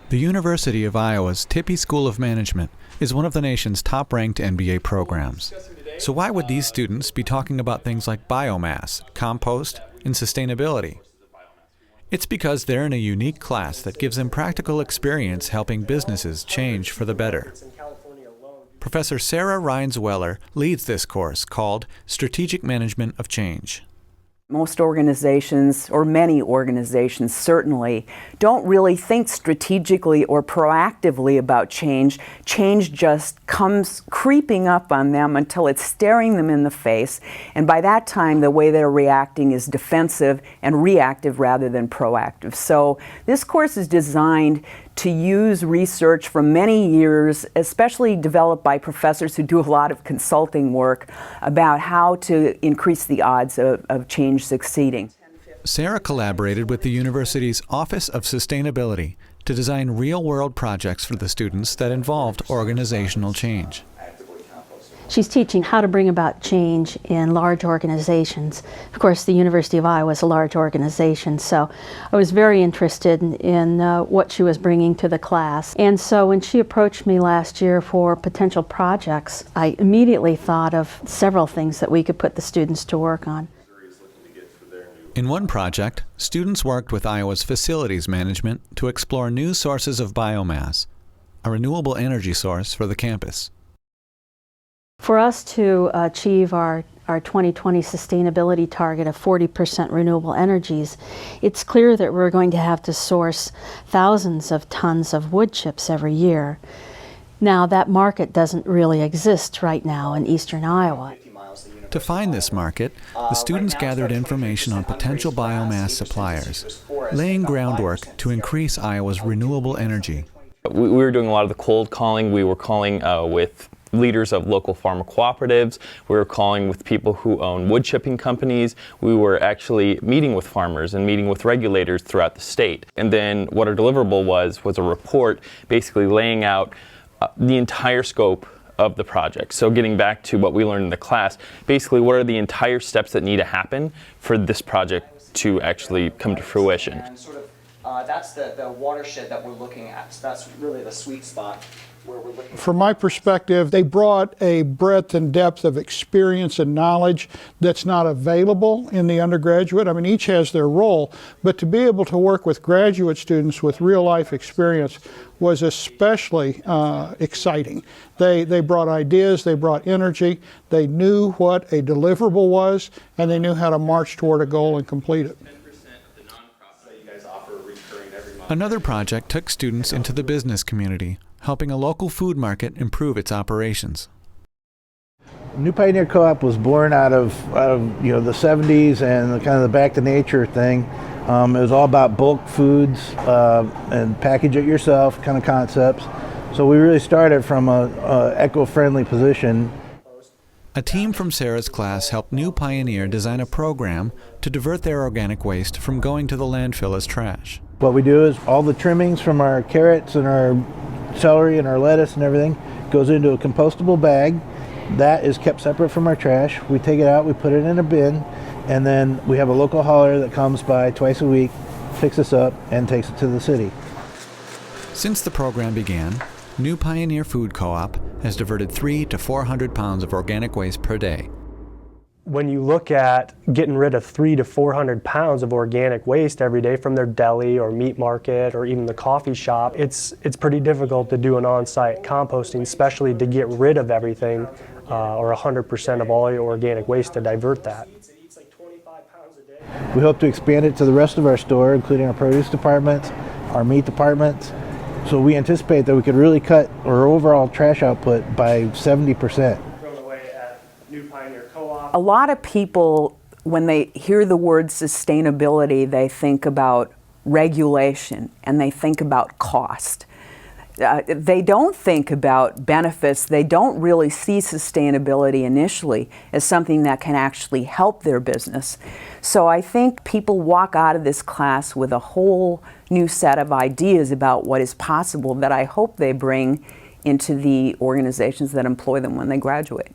The University of Iowa's Tippie School of Management is one of the nation's top-ranked MBA programs. So why would these students be talking about things like biomass, compost, and sustainability? It's because they're in a unique class that gives them practical experience helping businesses change for the better. Professor Sarah Rines-Weller leads this course called Strategic Management of Change. Most organizations, or many organizations certainly, don't really think strategically or proactively about change. Change just comes creeping up on them until it's staring them in the face, and by that time the way they're reacting is defensive and reactive rather than proactive. So this course is designed to use research from many years, especially developed by professors who do a lot of consulting work, about how to increase the odds of change succeeding. Sarah collaborated with the university's Office of Sustainability to design real-world projects for the students that involved organizational change. She's teaching how to bring about change in large organizations. Of course, the University of Iowa is a large organization, so I was very interested in what she was bringing to the class. And so when she approached me last year for potential projects, I immediately thought of several things that we could put the students to work on. In one project, students worked with Iowa's facilities management to explore new sources of biomass, a renewable energy source for the campus. For us to achieve our 2020 sustainability target of 40% renewable energies, it's clear that we're going to have to source thousands of tons of wood chips every year. Now, that market doesn't really exist right now in eastern Iowa. To find this market, the students gathered information on potential biomass suppliers, laying groundwork to increase Iowa's renewable energy. We were doing a lot of the cold calling. We were calling with leaders of local farmer cooperatives. We were calling with people who own wood chipping companies. We were actually meeting with farmers and meeting with regulators throughout the state. And then what our deliverable was a report basically laying out the entire scope of the project. So getting back to what we learned in the class, basically what are the entire steps that need to happen for this project to actually come to fruition. And sort of, that's the watershed that we're looking at. So that's really the sweet spot. From my perspective, they brought a breadth and depth of experience and knowledge that's not available in the undergraduate. I mean, each has their role, but to be able to work with graduate students with real life experience was especially exciting. They brought ideas, they brought energy, they knew what a deliverable was, and they knew how to march toward a goal and complete it. Another project took students into the business community, helping a local food market improve its operations. New Pioneer Co-op was born out of the 70s and the kind of the back to nature thing. It was all about bulk foods and package it yourself kind of concepts. So we really started from a eco-friendly position. A team from Sarah's class helped New Pioneer design a program to divert their organic waste from going to the landfill as trash. What we do is all the trimmings from our carrots and our celery and our lettuce and everything goes into a compostable bag. That is kept separate from our trash. We take it out, we put it in a bin, and then we have a local hauler that comes by twice a week, picks us up, and takes it to the city. Since the program began, New Pioneer Food Co-op has diverted 300 to 400 pounds of organic waste per day. When you look at getting rid of 300 to 400 pounds of organic waste every day from their deli or meat market or even the coffee shop, it's pretty difficult to do an on-site composting, especially to get rid of everything or 100% of all your organic waste to divert that. We hope to expand it to the rest of our store, including our produce department, our meat department. So we anticipate that we could really cut our overall trash output by 70%. A lot of people, when they hear the word sustainability, they think about regulation and they think about cost. They don't think about benefits. They don't really see sustainability initially as something that can actually help their business. So I think people walk out of this class with a whole new set of ideas about what is possible that I hope they bring into the organizations that employ them when they graduate.